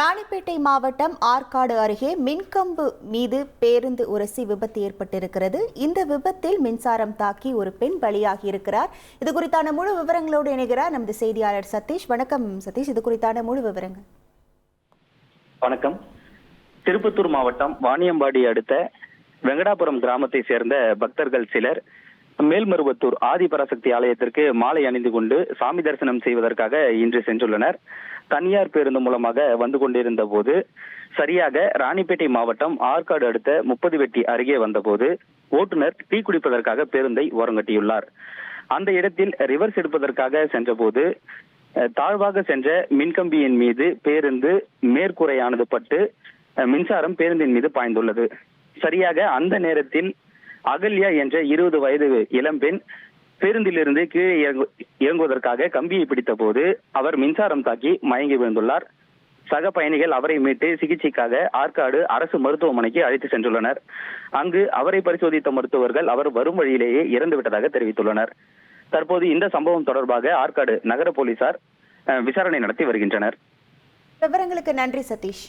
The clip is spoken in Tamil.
ராணிப்பேட்டை மாவட்டம் ஆற்காடு அருகே மின்கம்பு மீது பேருந்து உரசி விபத்து ஏற்பட்டிருக்கிறது. இந்த விபத்தில் மின்சாரம் தாக்கி ஒரு பெண் பலியாகி இருக்கிறார். இது குறித்தான முழு விவரங்களோடு இணைகிறார் நமது செய்தியாளர் சதீஷ். வணக்கம் சதீஷ், இது குறித்தான முழு விவரங்கள். வணக்கம். திருப்பத்தூர் மாவட்டம் வாணியம்பாடி அடுத்த வெங்கடாபுரம் கிராமத்தை சேர்ந்த பக்தர்கள் சிலர் மேல்மருவத்தூர் ஆதிபராசக்தி ஆலயத்திற்கு மாலை அணிந்து கொண்டு சாமி தரிசனம் செய்வதற்காக இன்று சென்றுள்ளனர். தனியார் பேருந்து மூலமாக வந்து கொண்டிருந்த போது சரியாக ராணிப்பேட்டை மாவட்டம் ஆற்காடு அடுத்த 30 வெட்டி அருகே வந்தபோது ஓட்டுநர் டீ குடிப்பதற்காக பேருந்தை ஓரங்கட்டியுள்ளார். அந்த இடத்தில் ரிவர்ஸ் எடுப்பதற்காக சென்றபோது தாழ்வாக சென்ற மின்கம்பியின் மீது பேருந்து மேற்கூரையானது பட்டு மின்சாரம் பேருந்தின் மீது பாய்ந்துள்ளது. சரியாக அந்த நேரத்தில் அகல்யா என்ற 20 வயது இளம்பெண் பேருந்திலிருந்து கீழே இறங்குவதற்காக கம்பியை பிடித்த போது அவர் மின்சாரம் தாக்கி மயங்கி விழுந்துள்ளார். சக பயணிகள் அவரை மீட்டு சிகிச்சைக்காக ஆற்காடு அரசு மருத்துவமனைக்கு அழைத்து சென்றுள்ளனர். அங்கு அவரை பரிசோதித்த மருத்துவர்கள் அவர் வரும் வழியிலேயே இறந்துவிட்டதாக தெரிவித்துள்ளனர். தற்போது இந்த சம்பவம் தொடர்பாக ஆற்காடு நகர போலீசார் விசாரணை நடத்தி வருகின்றனர். விவரங்களுக்கு நன்றி சதீஷ்.